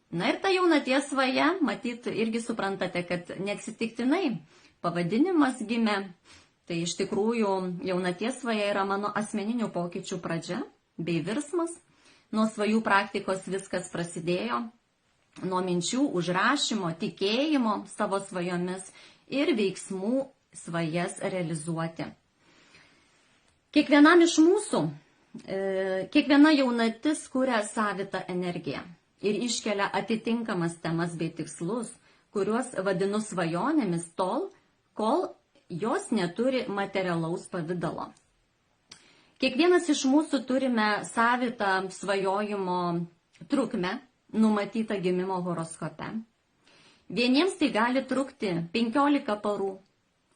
Na ir ta jaunaties svaja, matyt, irgi suprantate, kad neatsitiktinai pavadinimas gimė. Tai iš tikrųjų jaunaties svaja yra mano asmeninių pokyčių pradžia bei virsmas. Nuo svajų praktikos viskas prasidėjo, nuo minčių, užrašymo, tikėjimo savo svajomis ir veiksmų svajas realizuoti. Kiekvienam iš mūsų, kiekviena jaunatis kuria savitą energiją ir iškelia atitinkamas temas bei tikslus, kuriuos vadinu svajonėmis tol, kol jos neturi materialaus pavidalo. Kiekvienas iš mūsų turime savitą svajojimo trukmę, numatytą gimimo horoskope. Vieniems tai gali trukti 15 parų,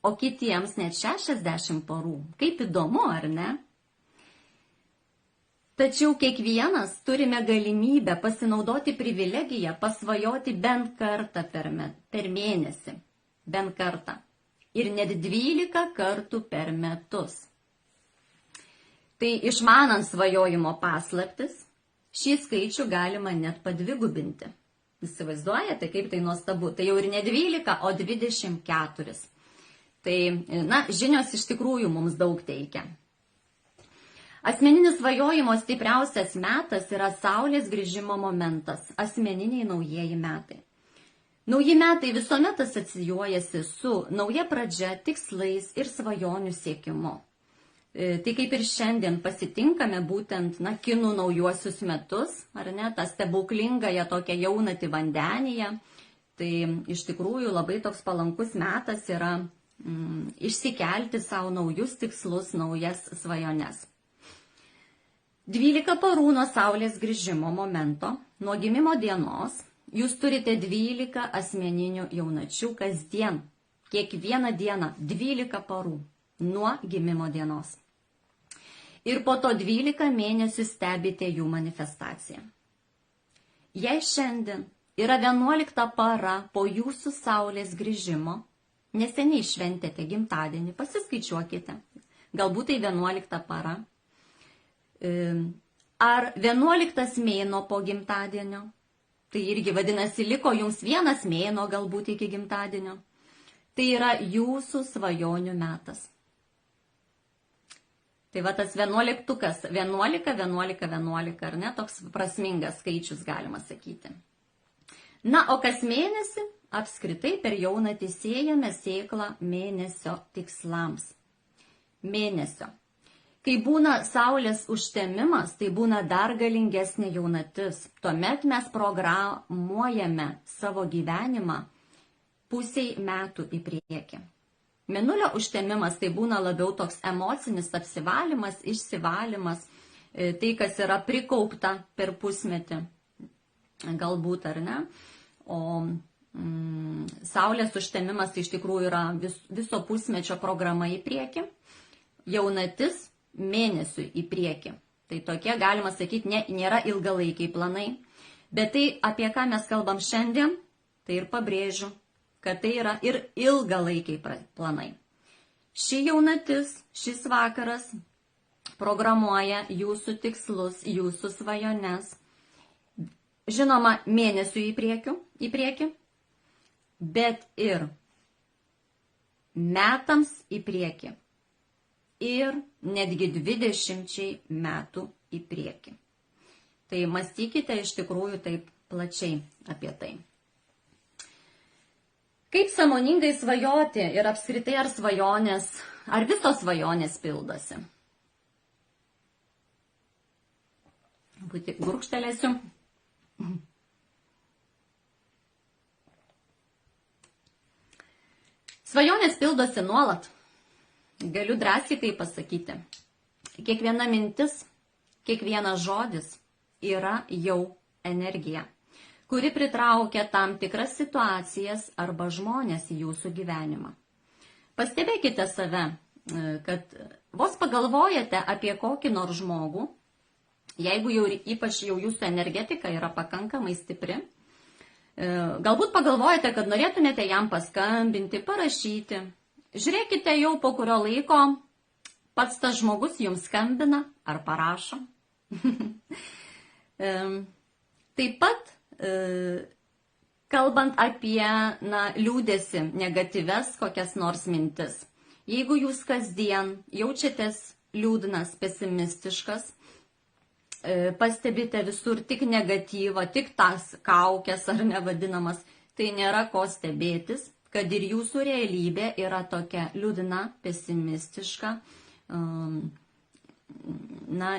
o kitiems net 60 parų. Kaip įdomu, ar ne? Tačiau kiekvienas turime galimybę pasinaudoti privilegiją, pasvajoti bent kartą per mėnesį. Bent kartą. Ir net 12 kartų per metus. Tai išmanant svajojimo paslaptis, šį skaičių galima net padvigubinti. Įsivaizduojate, kaip tai nuostabu? Tai jau ir ne 12, o 24. Tai, žinios iš tikrųjų mums daug teikia. Asmeninis svajojimo stipriausias metas yra Saulės grįžimo momentas, asmeniniai naujieji metai. Nauji metai visuomet asocijuojasi su nauja pradžia, tikslais ir svajonių siekimu. Tai kaip ir šiandien pasitinkame būtent kinų naujuosius metus, ar ne, tą stebuklingąją tokią jaunatį vandenyje, tai iš tikrųjų labai toks palankus metas yra išsikelti savo naujus tikslus, naujas svajones. 12 parų nuo Saulės grįžimo momento, nuo gimimo dienos, jūs turite 12 asmeninių jaunačių kasdien, kiekvieną dieną 12 parų nuo gimimo dienos. Ir po to 12 mėnesių stebite jų manifestaciją. Jei šiandien yra 11 para po jūsų Saulės grįžimo, neseniai šventėte gimtadienį, pasiskaičiuokite, galbūt tai 11 para. Ar 11 mėnuo po gimtadienio, tai irgi vadinasi, liko jums vienas mėnuo galbūt iki gimtadienio, tai yra jūsų svajonių metas. Tai va tas 11-tukas, 11, 11, 11, ar ne, toks prasmingas skaičius galima sakyti. Na, o kas mėnesį apskritai per jaunatį siejame sėklą mėnesio tikslams. Mėnesio. Kai būna Saulės užtemimas, tai būna dar galingesnė jaunatis. Tuomet mes programuojame savo gyvenimą pusiai metų į priekį. Mėnulio užtemimas tai būna labiau toks emocinis apsivalymas, išsivalymas, tai kas yra prikaupta per pusmetį, galbūt ar ne. O Saulės užtemimas tai iš tikrųjų yra viso pusmečio programa į priekį, jaunatis mėnesių į priekį. Tai tokie, galima sakyti, nėra ilgalaikiai planai, bet tai, apie ką mes kalbam šiandien, tai ir pabrėžiu, kad tai yra ir ilgalaikiai planai. Ši jaunatis, šis vakaras programuoja jūsų tikslus, jūsų svajones. Žinoma, mėnesių į priekį, bet ir metams į priekį. Ir netgi 20 metų į priekį. Tai mąstykite iš tikrųjų taip plačiai apie tai. Kaip sąmoningai svajoti ir apskritai ar svajonės, ar visos svajonės pildosi? Gurkštelėsiu. Svajonės pildosi nuolat. Galiu drąsiai tai pasakyti. Kiekviena mintis, kiekvienas žodis yra jau energija, kuri pritraukia tam tikras situacijas arba žmonės į jūsų gyvenimą. Pastebėkite save, kad vos pagalvojate apie kokį nors žmogų, jeigu ypač jūsų energetika yra pakankamai stipri, galbūt pagalvojate, kad norėtumėte jam paskambinti, parašyti. Žiūrėkite, jau po kurio laiko pats tas žmogus jums skambina ar parašo. Taip pat kalbant apie liūdėsi, negatyves kokias nors mintis. Jeigu jūs kasdien jaučiatės liūdnas, pesimistiškas, pastebite visur tik negatyvą, tik tas kaukės ar nevadinamas, tai nėra ko stebėtis, kad ir jūsų realybė yra tokia liūdna, pesimistiška,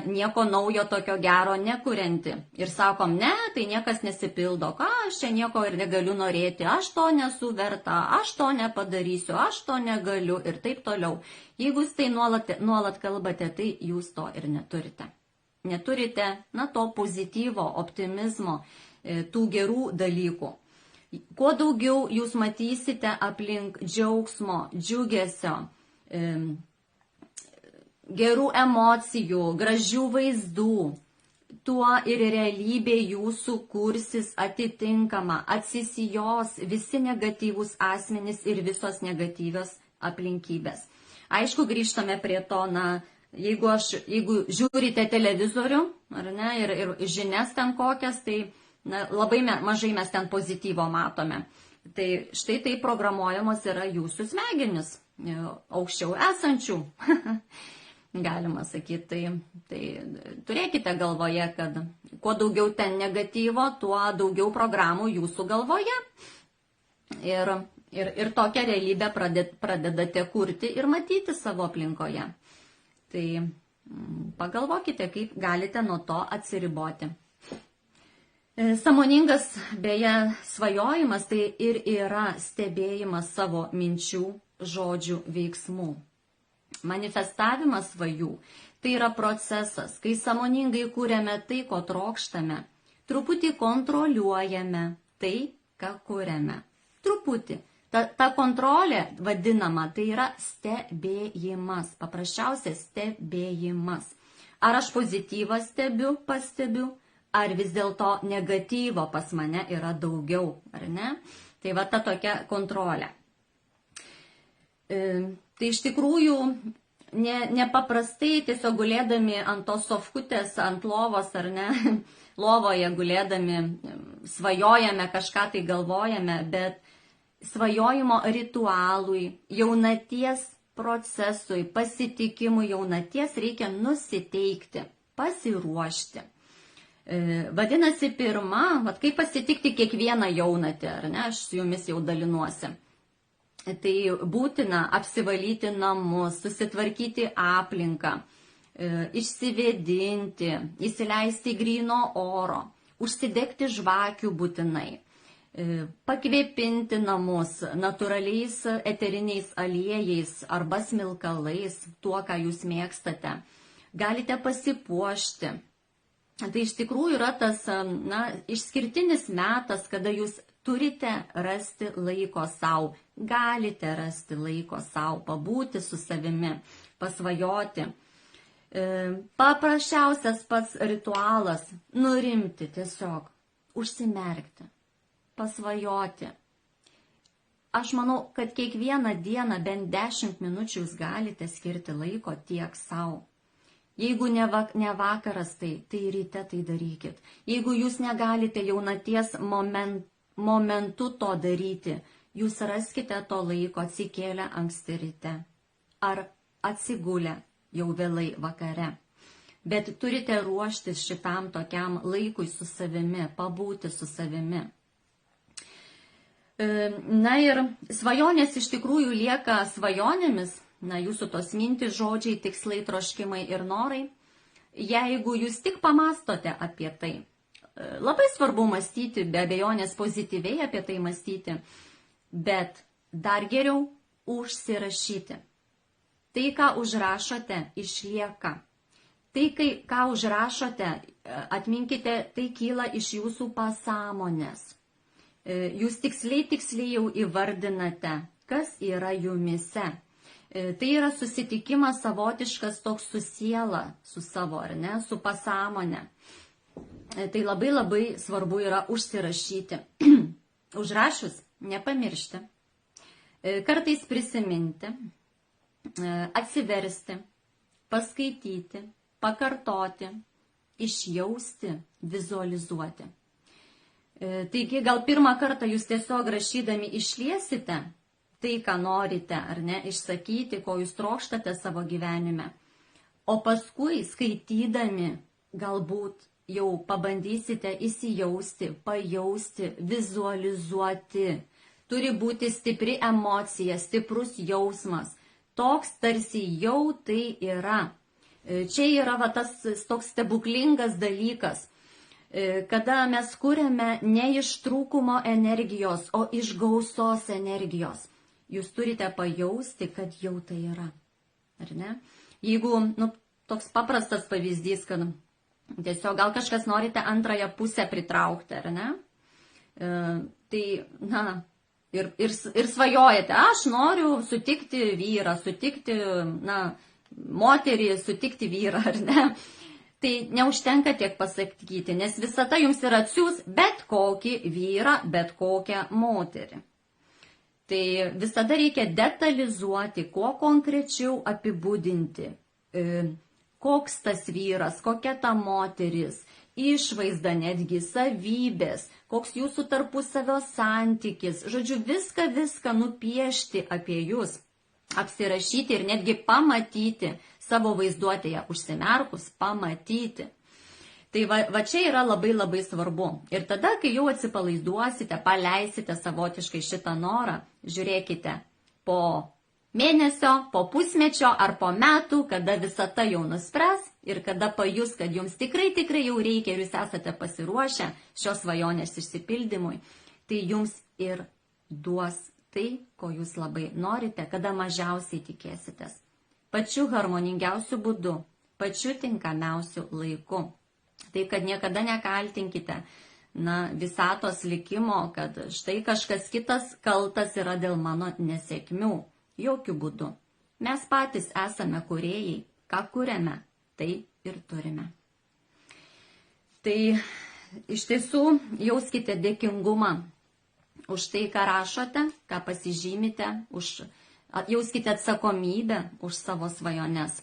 nieko naujo tokio gero nekurianti. Ir sakom, ne, tai niekas nesipildo, ką aš čia nieko ir negaliu norėti, aš to nesu verta, aš to nepadarysiu, aš to negaliu ir taip toliau. Jeigu jūs tai nuolat kalbate, tai jūs to ir neturite. Neturite, to pozityvo, optimizmo, tų gerų dalykų. Kuo daugiau jūs matysite aplink džiaugsmo, džiugesio, gerų emocijų, gražių vaizdų, tuo ir realybė jūsų kursis atitinkama, atsisijos visi negatyvūs asmenys ir visos negatyvios aplinkybės. Aišku, grįžtame prie to, jeigu žiūrite televizorių, ar ne, ir žinias ten kokias, tai labai mažai mes ten pozityvo matome. Tai štai tai programuojamos yra jūsų smegenis, aukščiau esančių, galima sakyti. Tai turėkite galvoje, kad kuo daugiau ten negatyvo, tuo daugiau programų jūsų galvoje. Ir tokią realybę pradedate kurti ir matyti savo aplinkoje. Tai pagalvokite, kaip galite nuo to atsiriboti. Sąmoningas, beje, svajojimas tai ir yra stebėjimas savo minčių, žodžių, veiksmų. Manifestavimas svajų tai yra procesas, kai sąmoningai kūrėme tai, ko trokštame, truputį kontroliuojame tai, ką kūrėme. Truputį. Ta kontrolė vadinama, tai yra stebėjimas, paprasčiausias stebėjimas. Ar aš pozityvą pastebiu, ar vis dėlto negatyvo pas mane yra daugiau, ar ne? Tai va ta tokia kontrolė. Tai iš tikrųjų nepaprastai tiesiog gulėdami ant tos sofkutės, ant lovos, ar ne, lovoje gulėdami, svajojame, kažką tai galvojame, bet svajojimo ritualui, jaunaties procesui, pasitikimui jaunaties reikia nusiteikti, pasiruošti. Vadinasi, pirma, kaip pasitikti kiekvieną jaunatį, ar ne, aš su jumis jau dalinuosi. Tai būtina apsivalyti namus, susitvarkyti aplinką, išsivėdinti, įsileisti gryno oro, užsidegti žvakių būtinai. Pakvėpinti namus natūraliais eteriniais aliejais arba smilkalais, tuo, ką jūs mėgstate. Galite pasipuošti. Tai iš tikrųjų yra tas išskirtinis metas, kada jūs turite rasti laiko savo. Galite rasti laiko savo, pabūti su savimi, pasvajoti. Paprasčiausias pats ritualas – nurimti tiesiog, užsimerkti. Pasvajoti. Aš manau, kad kiekvieną dieną bent 10 minučių jūs galite skirti laiko tiek savo. Jeigu ne vakaras, tai ryte tai darykit. Jeigu jūs negalite jaunaties momentu to daryti, jūs raskite to laiko atsikėlę anksti ryte ar atsigulę jau vėlai vakare. Bet turite ruoštis šitam tokiam laikui su savimi, pabūti su savimi. Ir svajonės iš tikrųjų lieka svajonėmis, jūsų tos mintys, žodžiai, tikslai, troškimai ir norai, jeigu jūs tik pamastote apie tai. Labai svarbu mąstyti, be abejonės pozityviai apie tai mąstyti, bet dar geriau užsirašyti. Tai, ką užrašote, išlieka. Tai, ką užrašote, atminkite, tai kyla iš jūsų pasąmonės. Jūs tiksliai jau įvardinate, kas yra jumise. Tai yra susitikimas savotiškas toks su siela, su savo, ar ne, su pasąmonė. Tai labai svarbu yra užsirašyti. Užrašus nepamiršti. Kartais prisiminti, atsiversti, paskaityti, pakartoti, išjausti, vizualizuoti. Taigi gal pirmą kartą jūs tiesiog rašydami išliesite tai, ką norite, ar ne, išsakyti, ko jūs trokštate savo gyvenime. O paskui skaitydami galbūt jau pabandysite įsijausti, pajausti, vizualizuoti. Turi būti stipri emocija, stiprus jausmas. Toks tarsi jau tai yra. Čia yra tas toks stebuklingas dalykas, kada mes kuriame ne iš trūkumo energijos, o iš gausos energijos. Jūs turite pajausti, kad jau tai yra. Ar ne? Jeigu, toks paprastas pavyzdys, kad tiesiog gal kažkas norite antrąją pusę pritraukti, ar ne? Tai, ir svajojate, aš noriu sutikti vyrą, sutikti, moterį, sutikti vyrą, ar ne? Tai neužtenka tiek pasakyti, nes visata jums yra atsiūs bet kokį vyrą, bet kokią moterį. Tai visada reikia detalizuoti, kuo konkrečiau apibūdinti, koks tas vyras, kokia ta moteris, išvaizda netgi, savybės, koks jūsų tarpusavio santykis, žodžiu, viską nupiešti apie jūs, apsirašyti ir netgi pamatyti savo vaizduotėje, užsimerkus, pamatyti. Tai va čia yra labai svarbu. Ir tada, kai jau atsipalaiduosite, paleisite savotiškai šitą norą, žiūrėkite po mėnesio, po pusmečio ar po metų, kada visata jau nuspręs ir kada pajus, kad jums tikrai jau reikia ir jūs esate pasiruošę šios svajonės išsipildymui, tai jums ir duos tai, ko jūs labai norite, kada mažiausiai tikėsitės. Pačiu harmoningiausiu būdu, pačiu tinkamiausiu laiku. Taip, kad niekada nekaltinkite visatos likimo, kad štai kažkas kitas kaltas yra dėl mano nesėkmių. Jokių būdų. Mes patys esame kūrėjai. Ką kuriame, tai ir turime. Tai iš tiesų jauskite dėkingumą už tai, ką rašote, ką pasižymite, jauskite atsakomybę už savo svajones.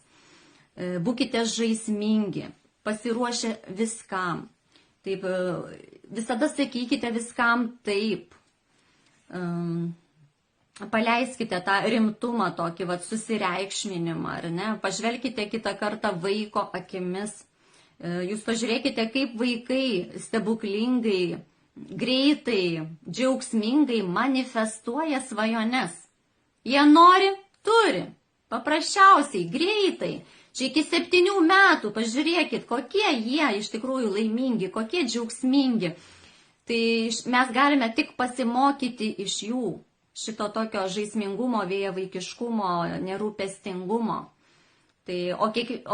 Būkite žaismingi, pasiruošę viskam. Taip, visada sakykite viskam taip. Paleiskite tą rimtumą, tokį susireikšminimą, ar ne? Pažvelkite kitą kartą vaiko akimis. Jūs pažiūrėkite, kaip vaikai stebuklingai, greitai, džiaugsmingai manifestuoja svajones. Jie nori, turi. Paprasčiausiai, greitai. Čia iki 7 metų, pažiūrėkit, kokie jie iš tikrųjų laimingi, kokie džiaugsmingi. Tai mes galime tik pasimokyti iš jų šito tokio žaismingumo, vėjavaikiškumo, nerūpestingumo. Tai, o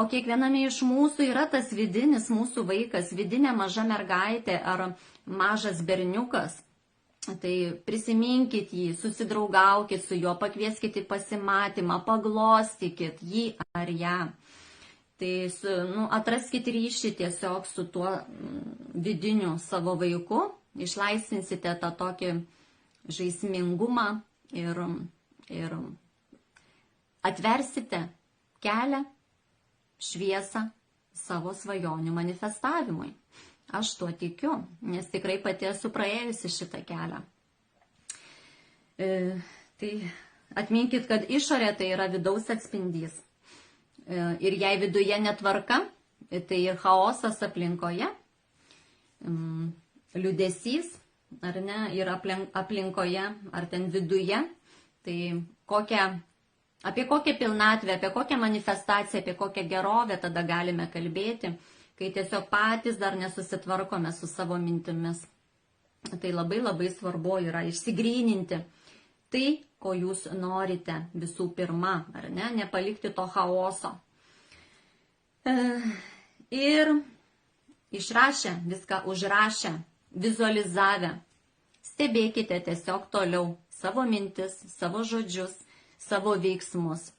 kiekviename iš mūsų yra tas vidinis mūsų vaikas, vidinė maža mergaitė ar mažas berniukas. Tai prisiminkit jį, susidraugaukit su juo, pakvieskit į pasimatymą, paglostykit jį ar ją. Tai atraskit ryšį tiesiog su tuo vidiniu savo vaiku, išlaisvinsite tą tokį žaismingumą ir atversite kelią, šviesą savo svajonių manifestavimui. Aš tuo tikiu, nes tikrai pati esu praėjusi šitą kelią. Tai atminkit, kad išorė tai yra vidaus atspindys. Ir jei viduje netvarka, tai ir chaosas aplinkoje, liūdesys, ar ne, ir aplinkoje, ar ten viduje, tai apie kokią pilnatvę, apie kokią manifestaciją, apie kokią gerovę tada galime kalbėti, kai tiesiog patys dar nesusitvarkome su savo mintimis. Tai labai svarbu yra išsigryninti tai, ko jūs norite visų pirma, ar ne, nepalikti to chaoso. Ir išrašę, viską užrašę, vizualizavę, stebėkite tiesiog toliau savo mintis, savo žodžius, savo veiksmus.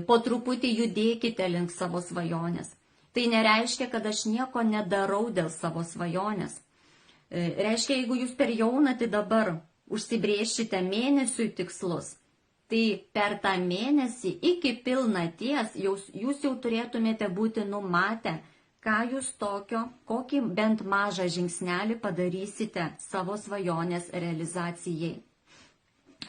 Po truputį judėkite link savo svajonės. Tai nereiškia, kad aš nieko nedarau dėl savo svajonės. Reiškia, jeigu jūs per jaunatį dabar užsibrėšite mėnesiui tikslus, tai per tą mėnesį iki pilnaties jūs jau turėtumėte būti numatę ką jūs tokio, kokį bent mažą žingsnelį padarysite savo svajonės realizacijai.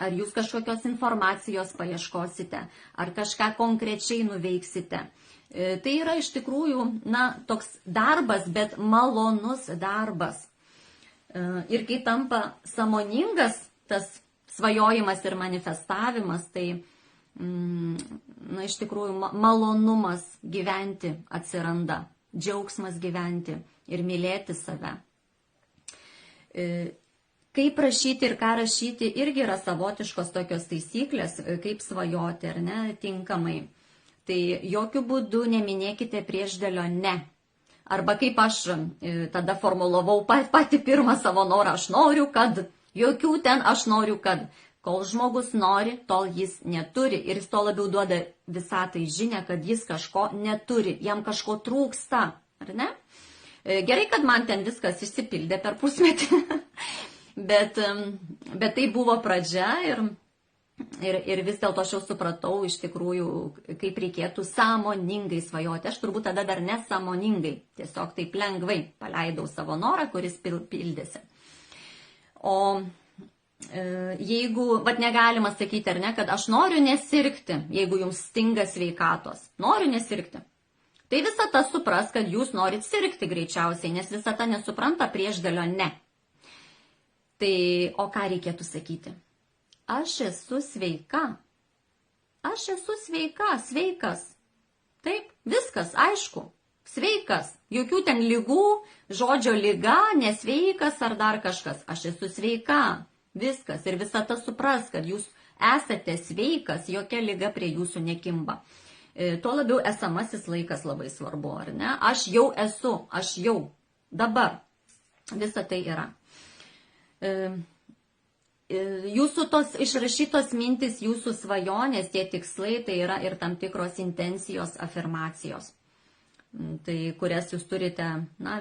Ar jūs kažkokios informacijos paieškosite, ar kažką konkrečiai nuveiksite. Tai yra iš tikrųjų, toks darbas, bet malonus darbas. Ir kai tampa sąmoningas tas svajojimas ir manifestavimas, tai iš tikrųjų malonumas gyventi atsiranda, džiaugsmas gyventi ir mylėti save. Kaip rašyti ir ką rašyti irgi yra savotiškos tokios taisyklės, kaip svajoti ar ne, tinkamai. Tai jokių būdų neminėkite priešdėlio ne. Arba kaip aš tada formulavau patį pirmą savo norą, aš noriu, kad, jokių ten aš noriu, kad. Kol žmogus nori, tol jis neturi ir jis to labiau duoda visatai žinią, kad jis kažko neturi, jam kažko trūksta, ar ne? Gerai, kad man ten viskas išsipildė per pusmetį. Bet tai buvo pradžia ir vis dėlto aš jau supratau iš tikrųjų, kaip reikėtų sąmoningai svajoti. Aš turbūt tada dar nesąmoningai, tiesiog taip lengvai paleidau savo norą, kuris pildėsi. O jeigu, negalima sakyti, ar ne, kad aš noriu nesirgti, jeigu jums stinga sveikatos, noriu nesirgti. Tai visata supras, kad jūs norit sirgti greičiausiai, nes visata nesupranta priešdėlio ne. Tai, o ką reikėtų sakyti? Aš esu sveika. Aš esu sveika, sveikas. Taip, viskas, aišku, sveikas. Jokių ten lygų, žodžio lyga, nesveikas ar dar kažkas. Aš esu sveika, viskas. Ir visata supras, kad jūs esate sveikas, jokia lyga prie jūsų nekimba. Tuo labiau esamasis laikas labai svarbu, ar ne? Aš jau esu, aš jau, dabar. Visa tai yra. Jūsų tos išrašytos mintis, jūsų svajonės, tie tikslai, tai yra ir tam tikros intencijos, afirmacijos. Tai kurias jūs turite,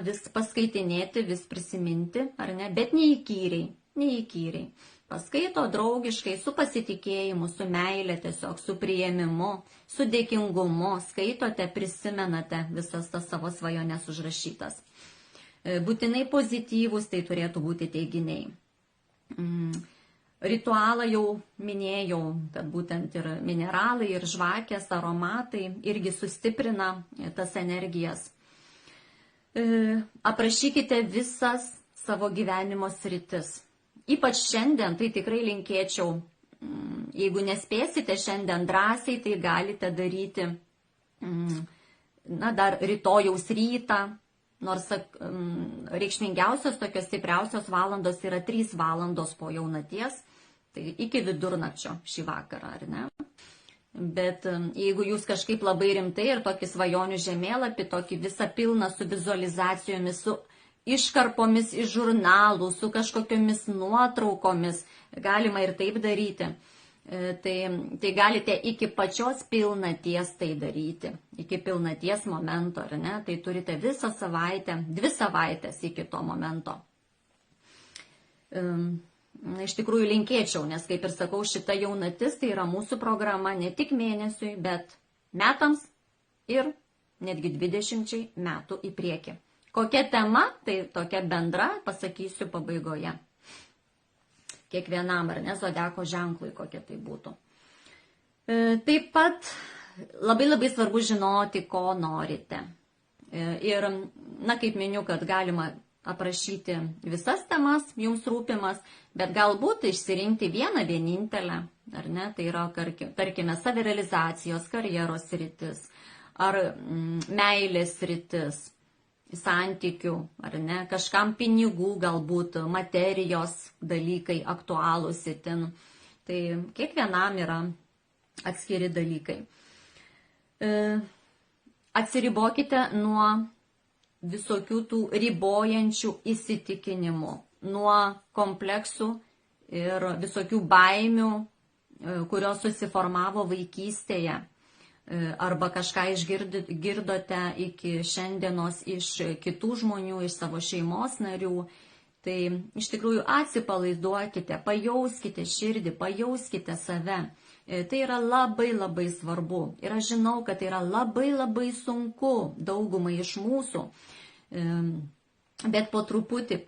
vis paskaitinėti, vis prisiminti, ar ne, bet neįkyriai. Paskaito draugiškai, su pasitikėjimu, su meile, tiesiog su priėmimu, su dėkingumu, skaitote, prisimenate visas tas savo svajonės užrašytas. Būtinai pozityvūs tai turėtų būti teiginiai. Ritualą jau minėjau, kad būtent ir mineralai, ir žvakės, aromatai irgi sustiprina tas energijas. Aprašykite visas savo gyvenimo sritis. Ypač šiandien, tai tikrai linkėčiau, jeigu nespėsite šiandien drąsiai, tai galite daryti dar rytojaus rytą. Nors reikšmingiausios, tokios stipriausios valandos yra 3 valandos po jaunaties, tai iki vidurnakčio šį vakarą, ar ne? Bet jeigu jūs kažkaip labai rimtai ir tokį svajonių žemėlapį, tokį visą pilną su vizualizacijomis, su iškarpomis iš žurnalų, su kažkokiomis nuotraukomis, galima ir taip daryti. Tai galite iki pačios pilnaties tai daryti, iki pilnaties momento, ar ne? Tai turite visą savaitę, 2 savaitės iki to momento. Iš tikrųjų linkėčiau, nes kaip ir sakau, šita jaunatis tai yra mūsų programa ne tik mėnesiui, bet metams ir netgi 20 metų į priekį. Kokia tema, tai tokia bendra, pasakysiu pabaigoje. Kiekvienam, ar ne, zodiako ženklui, kokia tai būtų. Taip pat labai svarbu žinoti, ko norite. Ir, kaip miniu, kad galima aprašyti visas temas, jums rūpimas, bet galbūt išsirinkti vieną vienintelę, ar ne, tai yra, tarkime, savirealizacijos, karjeros sritis, ar meilės sritis, santykių, ar ne, kažkam pinigų, galbūt materijos dalykai aktualūs itin. Tai kiekvienam yra atskiri dalykai. Atsiribokite nuo visokių tų ribojančių įsitikinimų, nuo kompleksų ir visokių baimių, kurios susiformavo vaikystėje. Arba kažką išgirdote iki šiandienos iš kitų žmonių, iš savo šeimos narių, tai iš tikrųjų atsipalaiduokite, pajauskite širdį, pajauskite save. Tai yra labai labai svarbu. Ir aš žinau, kad tai yra labai labai sunku daugumai iš mūsų. Bet po truputį.